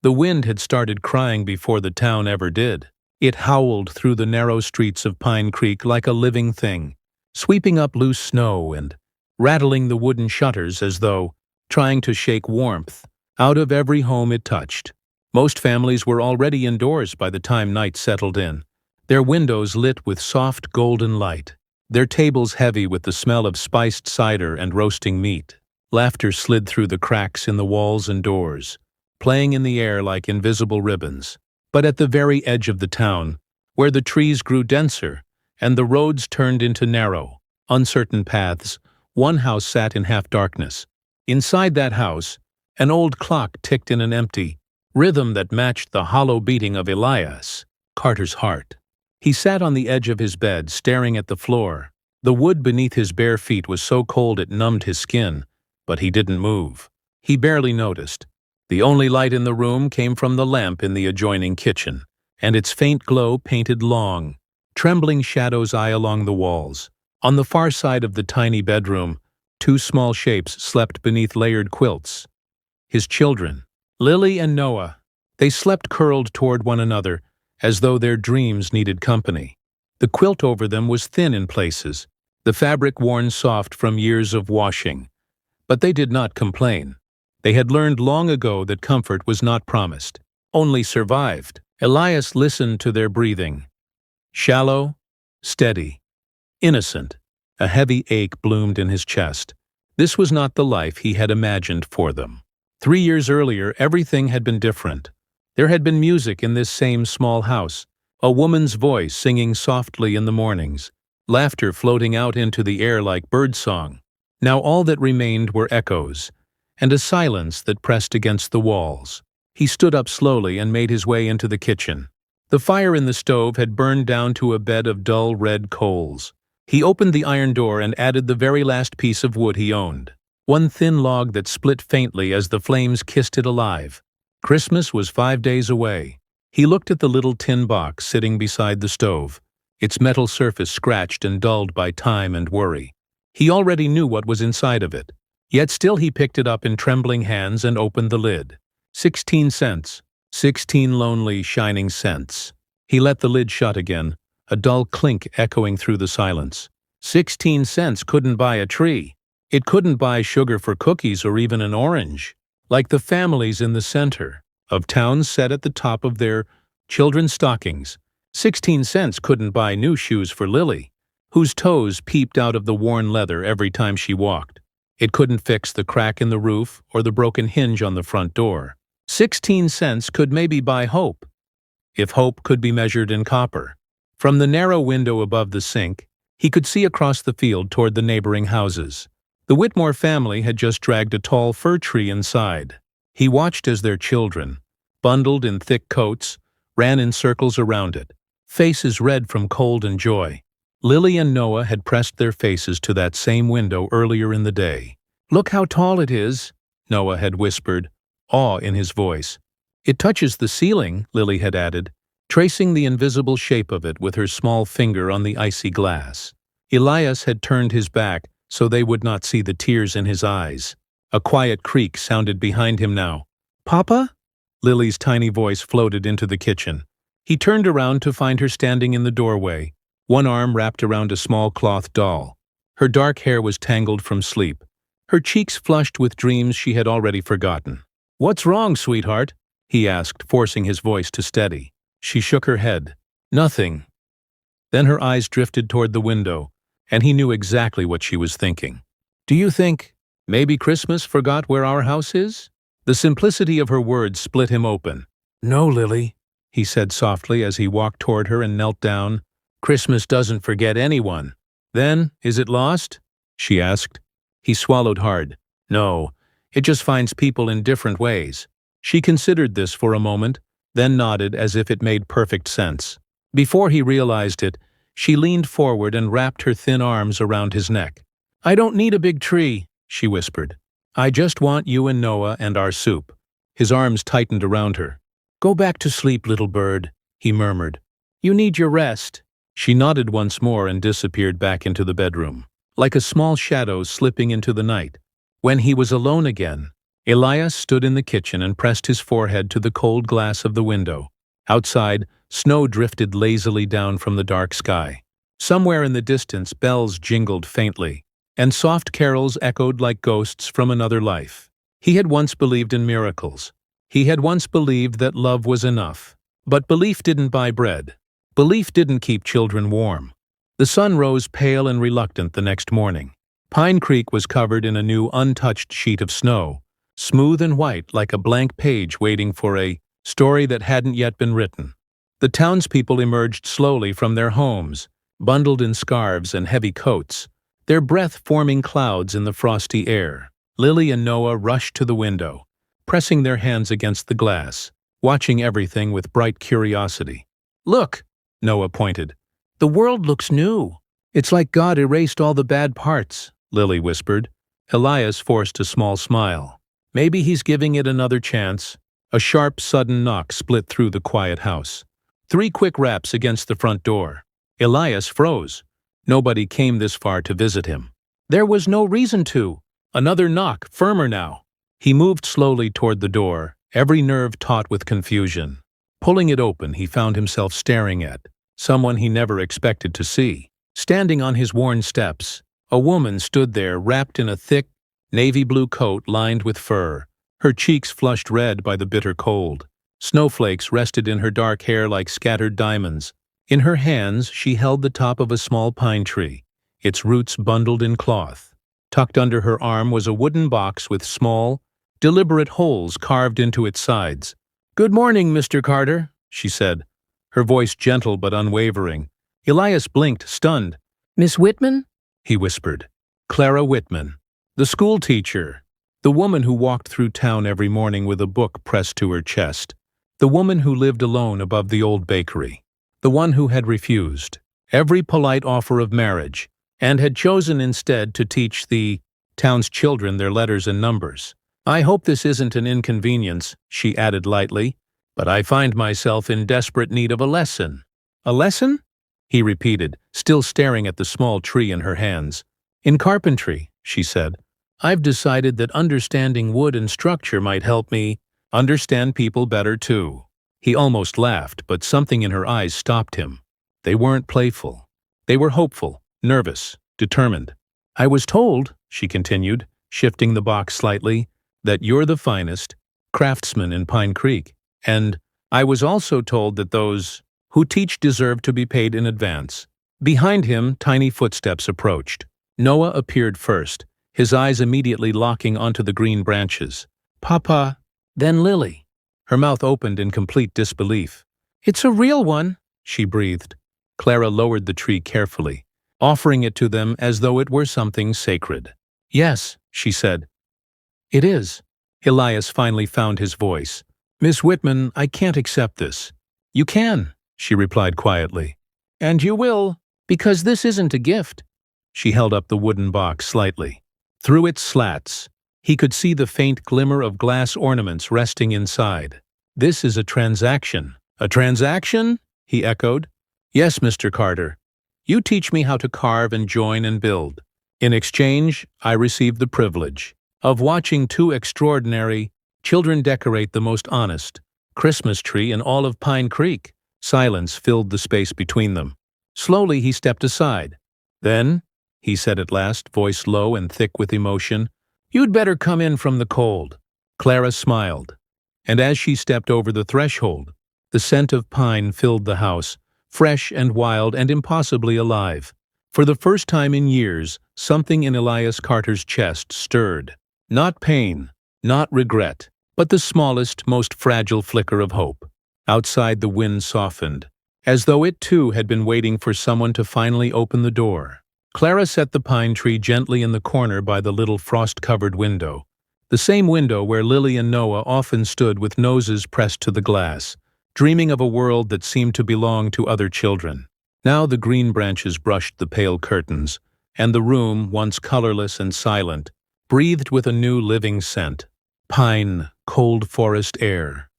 The wind had started crying before the town ever did. It howled through the narrow streets of Pine Creek like a living thing, sweeping up loose snow and rattling the wooden shutters as though trying to shake warmth out of every home it touched. Most families were already indoors by the time night settled in, their windows lit with soft golden light, their tables heavy with the smell of spiced cider and roasting meat. Laughter slid through the cracks in the walls and doors, playing in the air like invisible ribbons. But at the very edge of the town, where the trees grew denser and the roads turned into narrow, uncertain paths, one house sat in half-darkness. Inside that house, an old clock ticked in an empty rhythm that matched the hollow beating of Elias, Carter's heart. He sat on the edge of his bed, staring at the floor. The wood beneath his bare feet was so cold it numbed his skin, but he didn't move. He barely noticed. The only light in the room came from the lamp in the adjoining kitchen, and its faint glow painted long, trembling shadows along the walls. On the far side of the tiny bedroom, two small shapes slept beneath layered quilts. His children, Lily and Noah. They slept curled toward one another, as though their dreams needed company. The quilt over them was thin in places, the fabric worn soft from years of washing. But they did not complain. They had learned long ago that comfort was not promised, only survived. Elias listened to their breathing. Shallow, steady, innocent. A heavy ache bloomed in his chest. This was not the life he had imagined for them. 3 years earlier, everything had been different. There had been music in this same small house, a woman's voice singing softly in the mornings, laughter floating out into the air like birdsong. Now all that remained were echoes, and a silence that pressed against the walls. He stood up slowly and made his way into the kitchen. The fire in the stove had burned down to a bed of dull red coals. He opened the iron door and added the very last piece of wood he owned, one thin log that split faintly as the flames kissed it alive. Christmas was 5 days away. He looked at the little tin box sitting beside the stove, its metal surface scratched and dulled by time and worry. He already knew what was inside of it. Yet still he picked it up in trembling hands and opened the lid. 16 cents. 16 lonely, shining cents. He let the lid shut again, a dull clink echoing through the silence. 16 cents couldn't buy a tree. It couldn't buy sugar for cookies or even an orange. Like the families in the center of town set at the top of their children's stockings, 16 cents couldn't buy new shoes for Lily, whose toes peeped out of the worn leather every time she walked. It couldn't fix the crack in the roof or the broken hinge on the front door. 16 cents could maybe buy hope, if hope could be measured in copper. From the narrow window above the sink, he could see across the field toward the neighboring houses. The Whitmore family had just dragged a tall fir tree inside. He watched as their children, bundled in thick coats, ran in circles around it, faces red from cold and joy. Lily and Noah had pressed their faces to that same window earlier in the day. "Look how tall it is," Noah had whispered, awe in his voice. "It touches the ceiling," Lily had added, tracing the invisible shape of it with her small finger on the icy glass. Elias had turned his back so they would not see the tears in his eyes. A quiet creak sounded behind him now. "Papa?" Lily's tiny voice floated into the kitchen. He turned around to find her standing in the doorway, one arm wrapped around a small cloth doll. Her dark hair was tangled from sleep, her cheeks flushed with dreams she had already forgotten. "What's wrong, sweetheart?" he asked, forcing his voice to steady. She shook her head. "Nothing." Then her eyes drifted toward the window, and he knew exactly what she was thinking. "Do you think maybe Christmas forgot where our house is?" The simplicity of her words split him open. "No, Lily," he said softly as he walked toward her and knelt down. "Christmas doesn't forget anyone." "Then, is it lost?" she asked. He swallowed hard. "No, it just finds people in different ways." She considered this for a moment, then nodded as if it made perfect sense. Before he realized it, she leaned forward and wrapped her thin arms around his neck. "I don't need a big tree," she whispered. "I just want you and Noah and our soup." His arms tightened around her. "Go back to sleep, little bird," he murmured. "You need your rest." She nodded once more and disappeared back into the bedroom, like a small shadow slipping into the night. When he was alone again, Elias stood in the kitchen and pressed his forehead to the cold glass of the window. Outside, snow drifted lazily down from the dark sky. Somewhere in the distance, bells jingled faintly, and soft carols echoed like ghosts from another life. He had once believed in miracles. He had once believed that love was enough. But belief didn't buy bread. Belief didn't keep children warm. The sun rose pale and reluctant the next morning. Pine Creek was covered in a new untouched sheet of snow, smooth and white like a blank page waiting for a story that hadn't yet been written. The townspeople emerged slowly from their homes, bundled in scarves and heavy coats, their breath forming clouds in the frosty air. Lily and Noah rushed to the window, pressing their hands against the glass, watching everything with bright curiosity. "Look," Noah pointed. "The world looks new. It's like God erased all the bad parts," Lily whispered. Elias forced a small smile. Maybe he's giving it another chance. A sharp, sudden knock split through the quiet house. 3 quick raps against the front door. Elias froze. Nobody came this far to visit him. There was no reason to. Another knock, firmer now. He moved slowly toward the door, every nerve taut with confusion. Pulling it open, he found himself staring at someone he never expected to see. Standing on his worn steps, a woman stood there wrapped in a thick, navy blue coat lined with fur, her cheeks flushed red by the bitter cold. Snowflakes rested in her dark hair like scattered diamonds. In her hands, she held the top of a small pine tree, its roots bundled in cloth. Tucked under her arm was a wooden box with small, deliberate holes carved into its sides. "Good morning, Mr. Carter," she said, her voice gentle but unwavering. Elias blinked, stunned. "Miss Whitman?" he whispered. Clara Whitman, the schoolteacher, the woman who walked through town every morning with a book pressed to her chest, the woman who lived alone above the old bakery, the one who had refused every polite offer of marriage and had chosen instead to teach the town's children their letters and numbers. "I hope this isn't an inconvenience," she added lightly, "but I find myself in desperate need of a lesson." "A lesson?" he repeated, still staring at the small tree in her hands. "In carpentry," she said. "I've decided that understanding wood and structure might help me understand people better too." He almost laughed, but something in her eyes stopped him. They weren't playful. They were hopeful, nervous, determined. "I was told," she continued, shifting the box slightly, "that you're the finest craftsman in Pine Creek. And I was also told that those who teach deserve to be paid in advance." Behind him, tiny footsteps approached. Noah appeared first, his eyes immediately locking onto the green branches. "Papa," then Lily. Her mouth opened in complete disbelief. "It's a real one," she breathed. Clara lowered the tree carefully, offering it to them as though it were something sacred. "Yes," she said. "It is." Elias finally found his voice. "Miss Whitman, I can't accept this." "You can," she replied quietly. "And you will, because this isn't a gift." She held up the wooden box slightly. Through its slats, he could see the faint glimmer of glass ornaments resting inside. "This is a transaction." "A transaction?" he echoed. "Yes, Mr. Carter. You teach me how to carve and join and build. In exchange, I receive the privilege of watching 2 extraordinary children decorate the most honest Christmas tree in all of Pine Creek." Silence filled the space between them. Slowly he stepped aside. "Then," he said at last, voice low and thick with emotion, "you'd better come in from the cold." Clara smiled, and as she stepped over the threshold, the scent of pine filled the house, fresh and wild and impossibly alive. For the first time in years, something in Elias Carter's chest stirred. Not pain, not regret, but the smallest, most fragile flicker of hope. Outside, the wind softened, as though it too had been waiting for someone to finally open the door. Clara set the pine tree gently in the corner by the little frost-covered window, the same window where Lily and Noah often stood with noses pressed to the glass, dreaming of a world that seemed to belong to other children. Now the green branches brushed the pale curtains, and the room, once colorless and silent, breathed with a new living scent. Pine, cold forest air.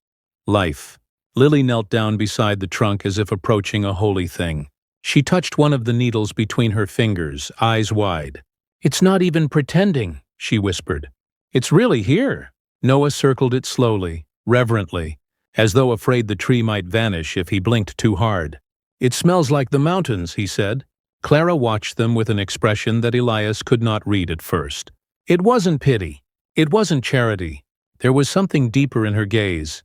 Life. Lily knelt down beside the trunk as if approaching a holy thing. She touched one of the needles between her fingers, eyes wide. "It's not even pretending," she whispered. "It's really here." Noah circled it slowly, reverently, as though afraid the tree might vanish if he blinked too hard. "It smells like the mountains," he said. Clara watched them with an expression that Elias could not read at first. It wasn't pity. It wasn't charity. There was something deeper in her gaze.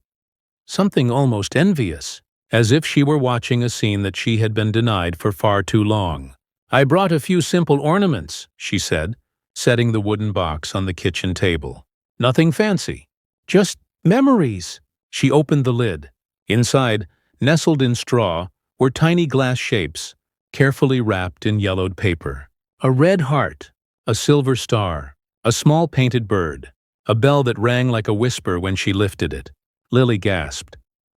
Something almost envious, as if she were watching a scene that she had been denied for far too long. "I brought a few simple ornaments," she said, setting the wooden box on the kitchen table. "Nothing fancy. Just memories." She opened the lid. Inside, nestled in straw, were tiny glass shapes, carefully wrapped in yellowed paper. A red heart, a silver star, a small painted bird, a bell that rang like a whisper when she lifted it. Lily gasped.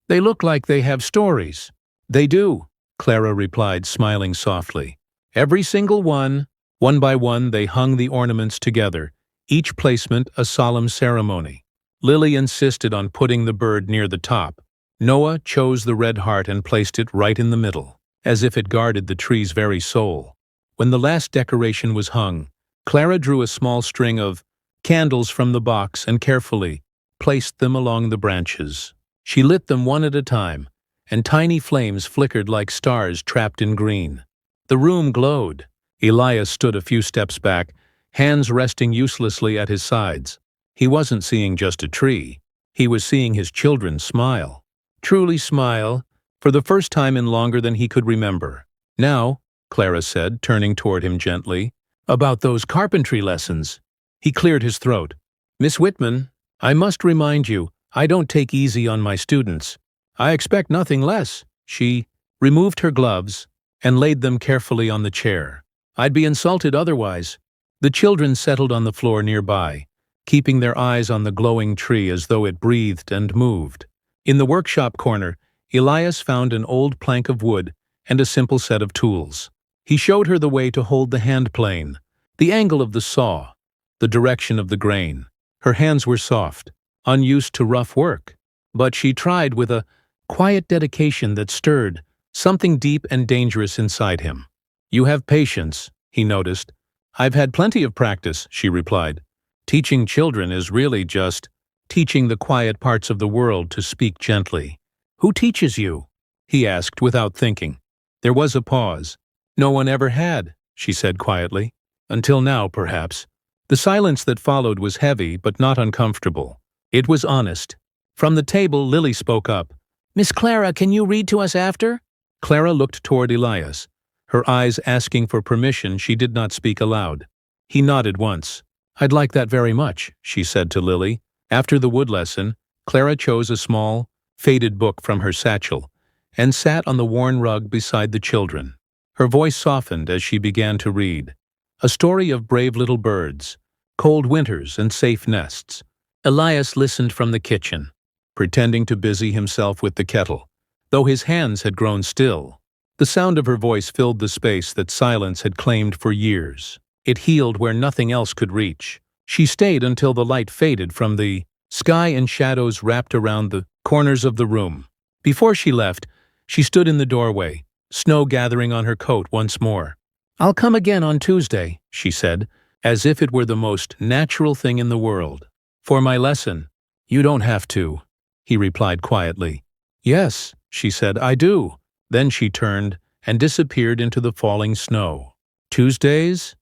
"They look like they have stories." "They do," Clara replied, smiling softly. "Every single one." One by one they hung the ornaments together, each placement a solemn ceremony. Lily insisted on putting the bird near the top. Noah chose the red heart and placed it right in the middle, as if it guarded the tree's very soul. When the last decoration was hung, Clara drew a small string of candles from the box and carefully placed them along the branches. She lit them one at a time, and tiny flames flickered like stars trapped in green. The room glowed. Elias stood a few steps back, hands resting uselessly at his sides. He wasn't seeing just a tree. He was seeing his children smile. Truly smile, for the first time in longer than he could remember. "Now," Clara said, turning toward him gently, "about those carpentry lessons." He cleared his throat. "Miss Whitman, I must remind you, I don't take easy on my students. I expect nothing less." She removed her gloves and laid them carefully on the chair. "I'd be insulted otherwise." The children settled on the floor nearby, keeping their eyes on the glowing tree as though it breathed and moved. In the workshop corner, Elias found an old plank of wood and a simple set of tools. He showed her the way to hold the hand plane, the angle of the saw, the direction of the grain. Her hands were soft, unused to rough work, but she tried with a quiet dedication that stirred something deep and dangerous inside him. "You have patience," he noticed. "I've had plenty of practice," she replied. "Teaching children is really just teaching the quiet parts of the world to speak gently." "Who teaches you?" he asked without thinking. There was a pause. "No one ever had," she said quietly. "Until now, perhaps." The silence that followed was heavy but not uncomfortable. It was honest. From the table, Lily spoke up. "Miss Clara, can you read to us after?" Clara looked toward Elias, her eyes asking for permission. She did not speak aloud. He nodded once. "I'd like that very much," she said to Lily. After the wood lesson, Clara chose a small, faded book from her satchel and sat on the worn rug beside the children. Her voice softened as she began to read. A story of brave little birds, cold winters and safe nests. Elias listened from the kitchen, pretending to busy himself with the kettle, though his hands had grown still. The sound of her voice filled the space that silence had claimed for years. It healed where nothing else could reach. She stayed until the light faded from the sky and shadows wrapped around the corners of the room. Before she left, she stood in the doorway, snow gathering on her coat once more. "I'll come again on Tuesday," she said, as if it were the most natural thing in the world. "For my lesson." "You don't have to," he replied quietly. "Yes," she said, "I do." Then she turned and disappeared into the falling snow. Tuesdays,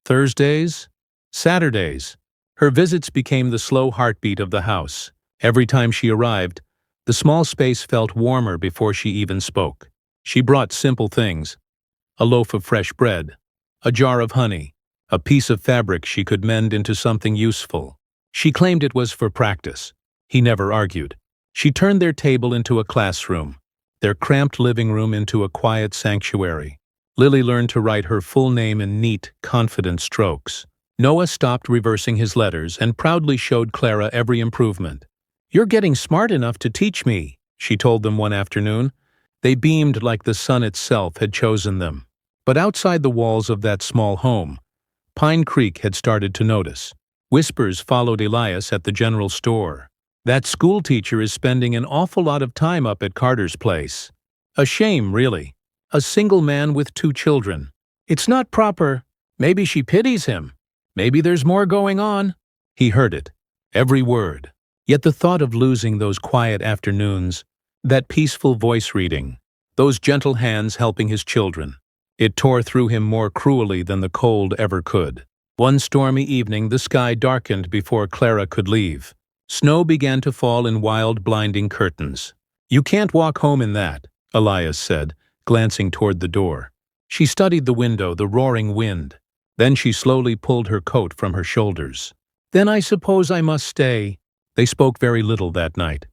Thursdays, Saturdays. Her visits became the slow heartbeat of the house. Every time she arrived, the small space felt warmer before she even spoke. She brought simple things: a loaf of fresh bread, a jar of honey, a piece of fabric she could mend into something useful. She claimed it was for practice. He never argued. She turned their table into a classroom, their cramped living room into a quiet sanctuary. Lily learned to write her full name in neat, confident strokes. Noah stopped reversing his letters and proudly showed Clara every improvement. "You're getting smart enough to teach me," she told them one afternoon. They beamed like the sun itself had chosen them. But outside the walls of that small home, Pine Creek had started to notice. Whispers followed Elias at the general store. "That schoolteacher is spending an awful lot of time up at Carter's place. A shame, really. A single man with 2 children. It's not proper. Maybe she pities him. Maybe there's more going on." He heard it, every word. Yet the thought of losing those quiet afternoons, that peaceful voice reading, those gentle hands helping his children, it tore through him more cruelly than the cold ever could. One stormy evening the sky darkened before Clara could leave. Snow began to fall in wild, blinding curtains. "You can't walk home in that," Elias said, glancing toward the door. She studied the window, the roaring wind. Then she slowly pulled her coat from her shoulders. "Then I suppose I must stay." They spoke very little that night.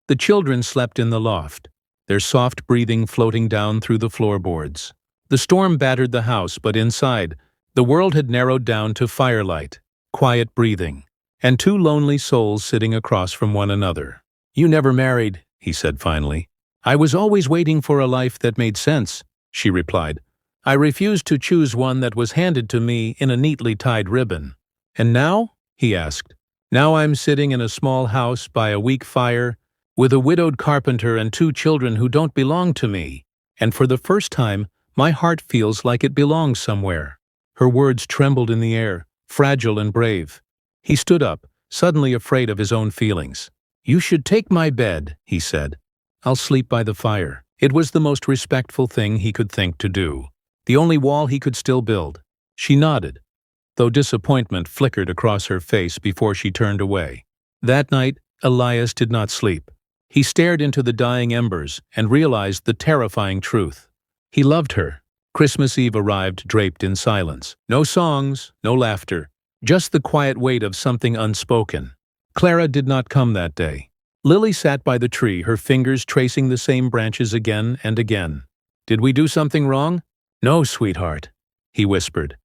The children slept in the loft, their soft breathing floating down through the floorboards. The storm battered the house, but inside, the world had narrowed down to firelight, quiet breathing, and two lonely souls sitting across from one another. "You never married," he said finally. "I was always waiting for a life that made sense," she replied. "I refused to choose one that was handed to me in a neatly tied ribbon." "And now?" he asked. "Now I'm sitting in a small house by a weak fire, with a widowed carpenter and two children who don't belong to me. And for the first time, my heart feels like it belongs somewhere." Her words trembled in the air, fragile and brave. He stood up, suddenly afraid of his own feelings. "You should take my bed," he said. "I'll sleep by the fire." It was the most respectful thing he could think to do, the only wall he could still build. She nodded, though disappointment flickered across her face before she turned away. That night, Elias did not sleep. He stared into the dying embers and realized the terrifying truth. He loved her. Christmas Eve arrived draped in silence. No songs, no laughter, just the quiet weight of something unspoken. Clara did not come that day. Lily sat by the tree, her fingers tracing the same branches again and again. "Did we do something wrong?" "No, sweetheart," he whispered,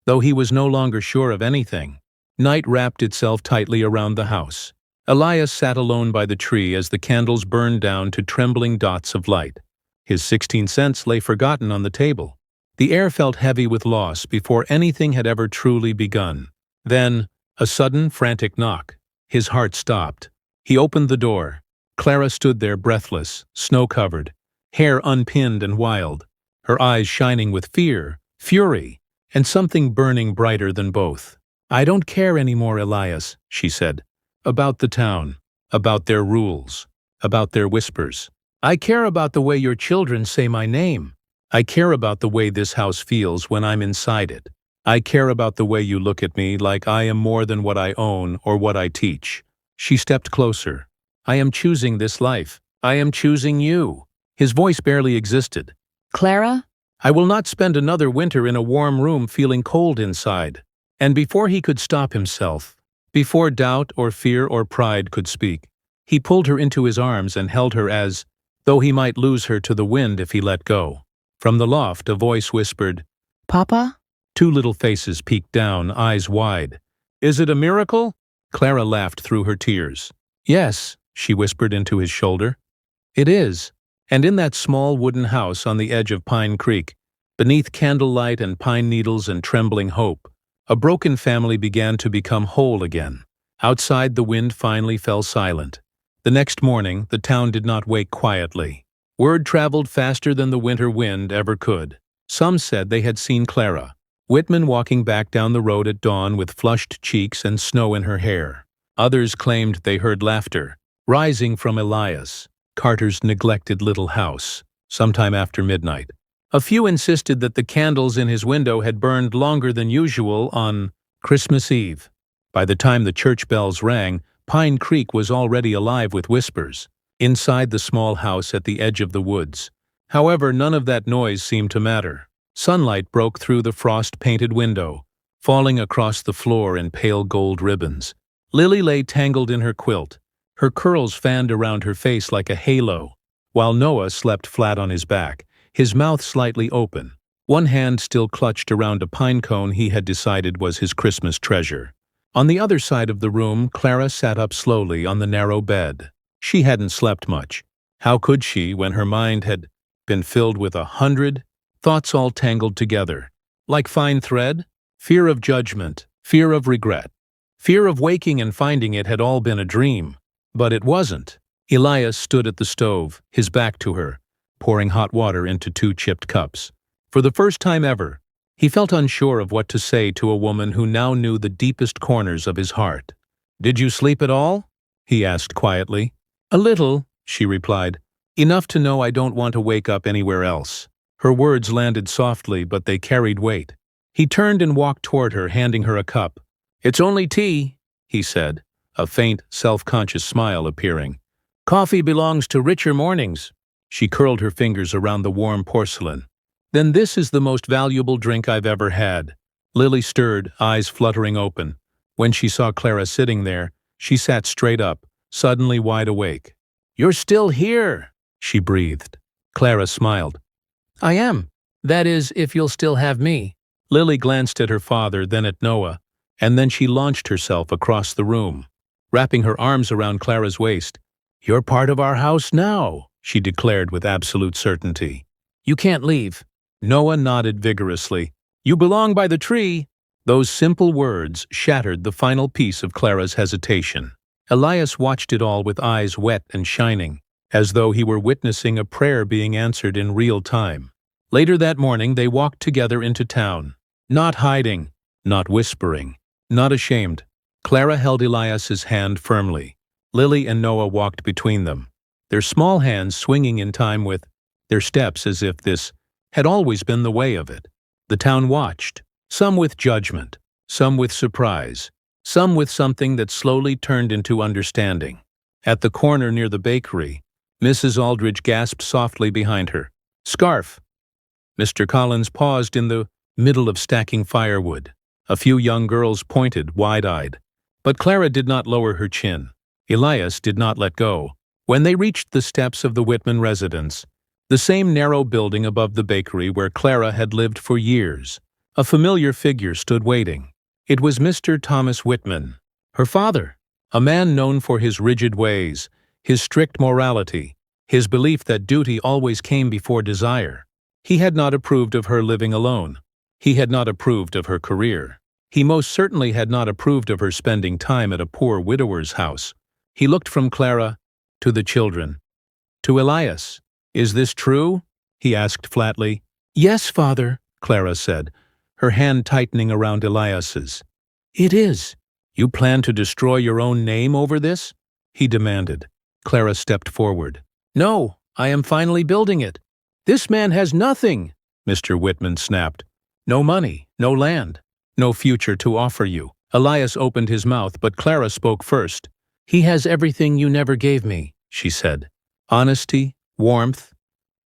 though he was no longer sure of anything. Night wrapped itself tightly around the house. Elias sat alone by the tree as the candles burned down to trembling dots of light. His 16 cents lay forgotten on the table. The air felt heavy with loss before anything had ever truly begun. Then, a sudden, frantic knock. His heart stopped. He opened the door. Clara stood there breathless, snow-covered, hair unpinned and wild, her eyes shining with fear, fury, and something burning brighter than both. "I don't care anymore, Elias," she said. "About the town, about their rules, about their whispers. I care about the way your children say my name. I care about the way this house feels when I'm inside it. I care about the way you look at me like I am more than what I own or what I teach." She stepped closer. "I am choosing this life. I am choosing you." His voice barely existed. "Clara?" "I will not spend another winter in a warm room feeling cold inside." And before he could stop himself, before doubt or fear or pride could speak, he pulled her into his arms and held her as though he might lose her to the wind if he let go. From the loft, a voice whispered, "Papa?" Two little faces peeked down, eyes wide. "Is it a miracle?" Clara laughed through her tears. "Yes," she whispered into his shoulder. "It is." And in that small wooden house on the edge of Pine Creek, beneath candlelight and pine needles and trembling hope, a broken family began to become whole again. Outside, the wind finally fell silent. The next morning, the town did not wake quietly. Word traveled faster than the winter wind ever could. Some said they had seen Clara, Whitman walking back down the road at dawn with flushed cheeks and snow in her hair. Others claimed they heard laughter, rising from Elias, Carter's neglected little house, sometime after midnight. A few insisted that the candles in his window had burned longer than usual on Christmas Eve. By the time the church bells rang, Pine Creek was already alive with whispers, inside the small house at the edge of the woods. However, none of that noise seemed to matter. Sunlight broke through the frost-painted window, falling across the floor in pale gold ribbons. Lily lay tangled in her quilt, her curls fanned around her face like a halo, while Noah slept flat on his back, his mouth slightly open, one hand still clutched around a pine cone he had decided was his Christmas treasure. On the other side of the room, Clara sat up slowly on the narrow bed. She hadn't slept much. How could she when her mind had been filled with 100 thoughts all tangled together? Like fine thread? Fear of judgment, fear of regret, fear of waking and finding it had all been a dream. But it wasn't. Elias stood at the stove, his back to her, pouring hot water into 2 chipped cups. For the first time ever, he felt unsure of what to say to a woman who now knew the deepest corners of his heart. "Did you sleep at all?" he asked quietly. A little, she replied. Enough to know I don't want to wake up anywhere else. Her words landed softly, but they carried weight. He turned and walked toward her, handing her a cup. It's only tea, he said, a faint, self-conscious smile appearing. Coffee belongs to richer mornings. She curled her fingers around the warm porcelain. Then this is the most valuable drink I've ever had. Lily stirred, eyes fluttering open. When she saw Clara sitting there, she sat straight up, suddenly wide awake. You're still here, she breathed. Clara smiled. I am. That is, if you'll still have me. Lily glanced at her father, then at Noah, and then she launched herself across the room, wrapping her arms around Clara's waist. You're part of our house now, she declared with absolute certainty. You can't leave. Noah nodded vigorously. You belong by the tree. Those simple words shattered the final piece of Clara's hesitation. Elias watched it all with eyes wet and shining, as though he were witnessing a prayer being answered in real time. Later that morning they walked together into town, not hiding, not whispering, not ashamed. Clara held Elias's hand firmly. Lily and Noah walked between them, their small hands swinging in time with their steps as if this had always been the way of it. The town watched, some with judgment, some with surprise, some with something that slowly turned into understanding. At the corner near the bakery, Mrs. Aldridge gasped softly behind her. Scarf! Mr. Collins paused in the middle of stacking firewood. A few young girls pointed, wide-eyed. But Clara did not lower her chin. Elias did not let go. When they reached the steps of the Whitman residence, the same narrow building above the bakery where Clara had lived for years, a familiar figure stood waiting. It was Mr. Thomas Whitman, her father, a man known for his rigid ways, his strict morality, his belief that duty always came before desire. He had not approved of her living alone. He had not approved of her career. He most certainly had not approved of her spending time at a poor widower's house. He looked from Clara to the children, to Elias. Is this true? He asked flatly. Yes, father, Clara said, her hand tightening around Elias's. It is. You plan to destroy your own name over this? He demanded. Clara stepped forward. No, I am finally building it. This man has nothing, Mr. Whitman snapped. No money, no land, no future to offer you. Elias opened his mouth, but Clara spoke first. He has everything you never gave me, she said. Honesty, warmth,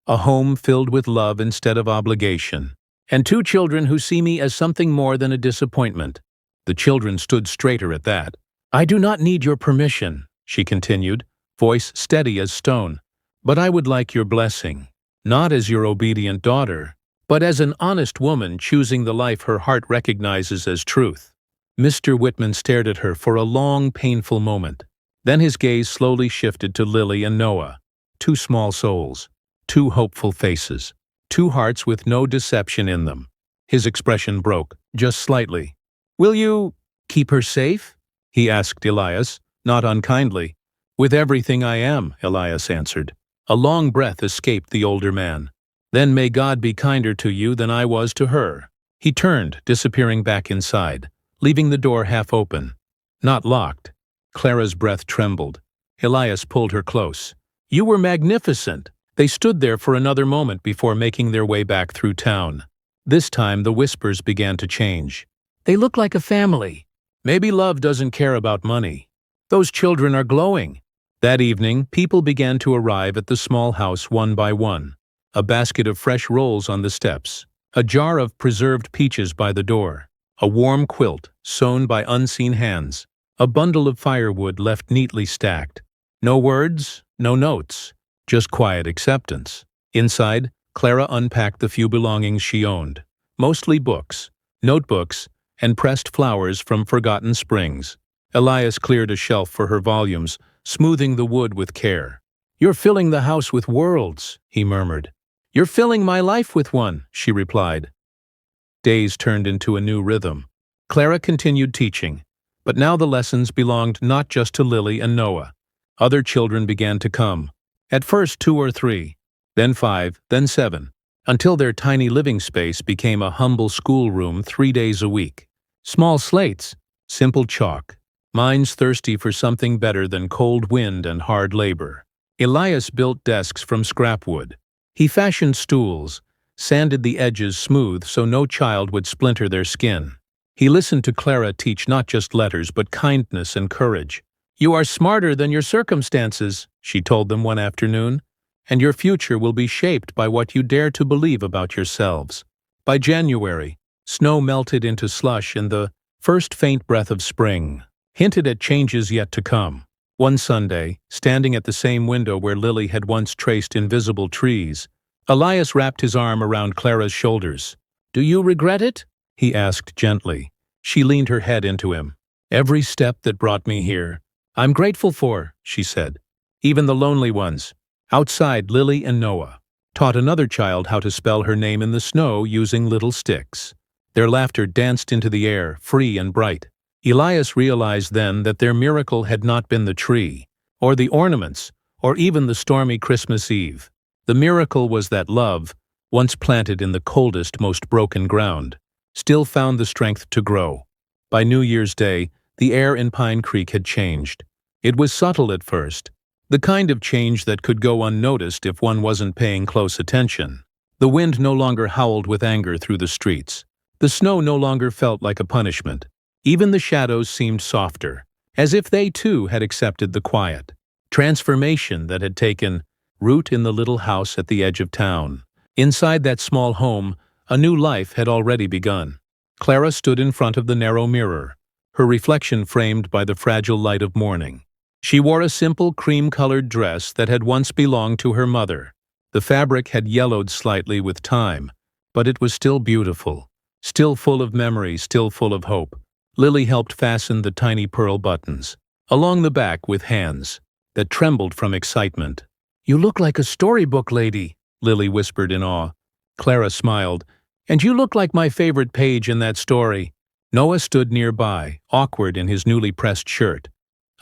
a home filled with love instead of obligation, and 2 children who see me as something more than a disappointment. The children stood straighter at that. I do not need your permission, she continued, voice steady as stone. But I would like your blessing, not as your obedient daughter, but as an honest woman choosing the life her heart recognizes as truth. Mr. Whitman stared at her for a long, painful moment. Then his gaze slowly shifted to Lily and Noah, 2 small souls, 2 hopeful faces, 2 hearts with no deception in them. His expression broke, just slightly. Will you keep her safe? He asked Elias, not unkindly. With everything I am, Elias answered. A long breath escaped the older man. Then may God be kinder to you than I was to her. He turned, disappearing back inside, leaving the door half open, not locked. Clara's breath trembled. Elias pulled her close. You were magnificent. They stood there for another moment before making their way back through town. This time the whispers began to change. They look like a family. Maybe love doesn't care about money. Those children are glowing. That evening, people began to arrive at the small house one by one. A basket of fresh rolls on the steps, a jar of preserved peaches by the door, a warm quilt sewn by unseen hands, a bundle of firewood left neatly stacked. No words, no notes, just quiet acceptance. Inside, Clara unpacked the few belongings she owned, mostly books, notebooks, and pressed flowers from forgotten springs. Elias cleared a shelf for her volumes, smoothing the wood with care. You're filling the house with worlds, he murmured. You're filling my life with one, she replied. Days turned into a new rhythm. Clara continued teaching, but now the lessons belonged not just to Lily and Noah. Other children began to come. At first 2 or 3, then 5, then 7, until their tiny living space became a humble schoolroom 3 days a week. Small slates, simple chalk, Mine's thirsty for something better than cold wind and hard labor. Elias built desks from scrap wood. He fashioned stools, sanded the edges smooth so no child would splinter their skin. He listened to Clara teach not just letters but kindness and courage. "You are smarter than your circumstances," she told them one afternoon, "and your future will be shaped by what you dare to believe about yourselves." By January, snow melted into slush and the first faint breath of spring hinted at changes yet to come. One Sunday, standing at the same window where Lily had once traced invisible trees, Elias wrapped his arm around Clara's shoulders. "Do you regret it?" he asked gently. She leaned her head into him. "Every step that brought me here, I'm grateful for," she said. "Even the lonely ones." Outside, Lily and Noah taught another child how to spell her name in the snow using little sticks. Their laughter danced into the air, free and bright. Elias realized then that their miracle had not been the tree, or the ornaments, or even the stormy Christmas Eve. The miracle was that love, once planted in the coldest, most broken ground, still found the strength to grow. By New Year's Day, the air in Pine Creek had changed. It was subtle at first, the kind of change that could go unnoticed if one wasn't paying close attention. The wind no longer howled with anger through the streets. The snow no longer felt like a punishment. Even the shadows seemed softer, as if they too had accepted the quiet transformation that had taken root in the little house at the edge of town. Inside that small home, a new life had already begun. Clara stood in front of the narrow mirror, her reflection framed by the fragile light of morning. She wore a simple cream-colored dress that had once belonged to her mother. The fabric had yellowed slightly with time, but it was still beautiful, still full of memory, still full of hope. Lily helped fasten the tiny pearl buttons along the back with hands that trembled from excitement. "You look like a storybook lady," Lily whispered in awe. Clara smiled. "And you look like my favorite page in that story." Noah stood nearby, awkward in his newly pressed shirt.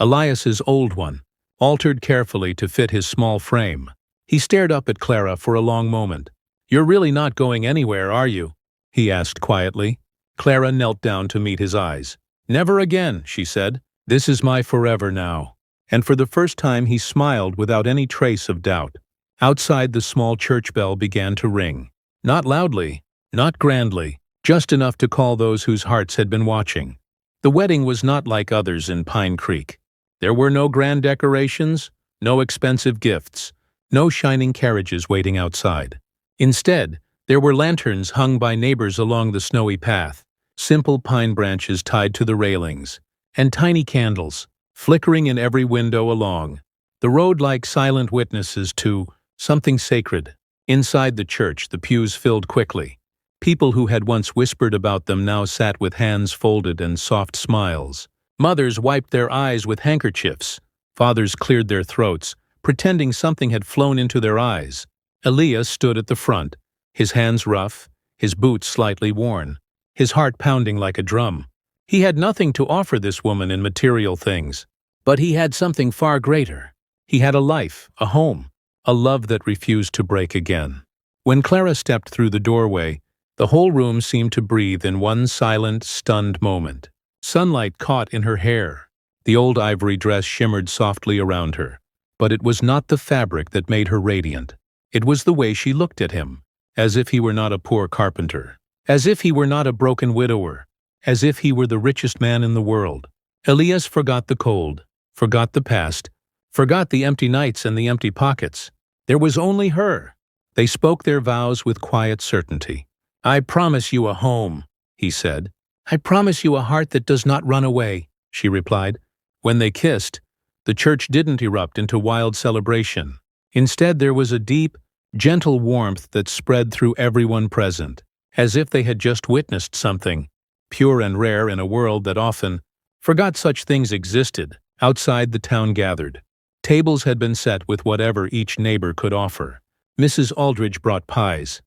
Elias's old one, altered carefully to fit his small frame. He stared up at Clara for a long moment. "You're really not going anywhere, are you?" he asked quietly. Clara knelt down to meet his eyes. "Never again," she said. "This is my forever now." And for the first time he smiled without any trace of doubt. Outside, the small church bell began to ring. Not loudly, not grandly, just enough to call those whose hearts had been watching. The wedding was not like others in Pine Creek. There were no grand decorations, no expensive gifts, no shining carriages waiting outside. Instead, there were lanterns hung by neighbors along the snowy path, simple pine branches tied to the railings, and tiny candles, flickering in every window along the road like silent witnesses to something sacred. Inside the church, the pews filled quickly. People who had once whispered about them now sat with hands folded and soft smiles. Mothers wiped their eyes with handkerchiefs. Fathers cleared their throats, pretending something had flown into their eyes. Elias stood at the front, his hands rough, his boots slightly worn, his heart pounding like a drum. He had nothing to offer this woman in material things, but he had something far greater. He had a life, a home, a love that refused to break again. When Clara stepped through the doorway, the whole room seemed to breathe in one silent, stunned moment. Sunlight caught in her hair. The old ivory dress shimmered softly around her, but it was not the fabric that made her radiant. It was the way she looked at him, as if he were not a poor carpenter, as if he were not a broken widower, as if he were the richest man in the world. Elias forgot the cold, forgot the past, forgot the empty nights and the empty pockets. There was only her. They spoke their vows with quiet certainty. "I promise you a home," he said. "I promise you a heart that does not run away," she replied. When they kissed, the church didn't erupt into wild celebration. Instead, there was a deep, gentle warmth that spread through everyone present, as if they had just witnessed something, pure and rare in a world that often forgot such things existed. Outside, the town gathered. Tables had been set with whatever each neighbor could offer. Mrs. Aldridge brought pies.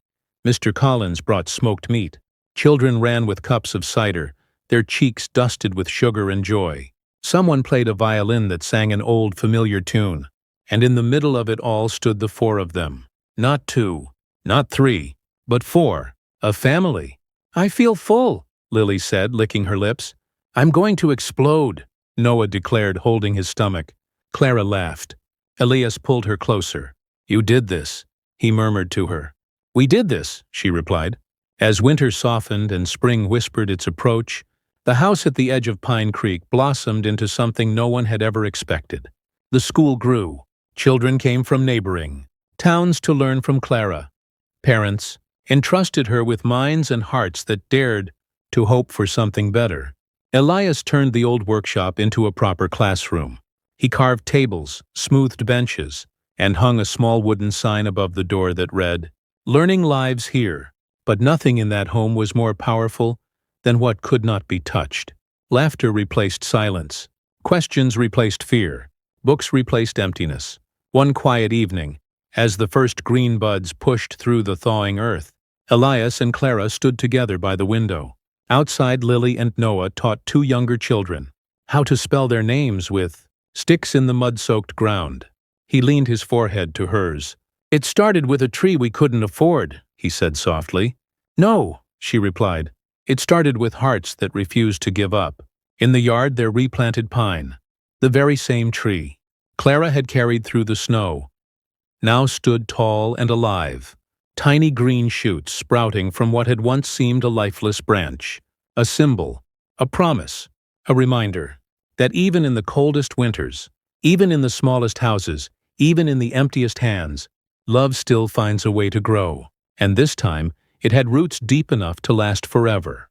Mr. Collins brought smoked meat. Children ran with cups of cider, their cheeks dusted with sugar and joy. Someone played a violin that sang an old familiar tune, and in the middle of it all stood the four of them. Not two, not three, but four. A family. "I feel full," Lily said, licking her lips. "I'm going to explode." Noah declared, holding his stomach. Clara laughed. Elias pulled her closer. "You did this," he murmured to her. "We did this," she replied. As winter softened and spring whispered its approach, the house at the edge of Pine Creek blossomed into something no one had ever expected. The school grew. Children came from neighboring towns to learn from Clara. Parents entrusted her with minds and hearts that dared to hope for something better. Elias turned the old workshop into a proper classroom. He carved tables, smoothed benches, and hung a small wooden sign above the door that read, "Learning lives here." But nothing in that home was more powerful than what could not be touched. Laughter replaced silence. Questions replaced fear. Books replaced emptiness. One quiet evening, as the first green buds pushed through the thawing earth, Elias and Clara stood together by the window. Outside, Lily and Noah taught two younger children how to spell their names with sticks in the mud-soaked ground. He leaned his forehead to hers. "It started with a tree we couldn't afford," he said softly. "No," she replied. "It started with hearts that refused to give up." In the yard there replanted pine, the very same tree Clara had carried through the snow, now stood tall and alive, tiny green shoots sprouting from what had once seemed a lifeless branch, a symbol, a promise, a reminder that even in the coldest winters, even in the smallest houses, even in the emptiest hands, love still finds a way to grow. And this time, it had roots deep enough to last forever.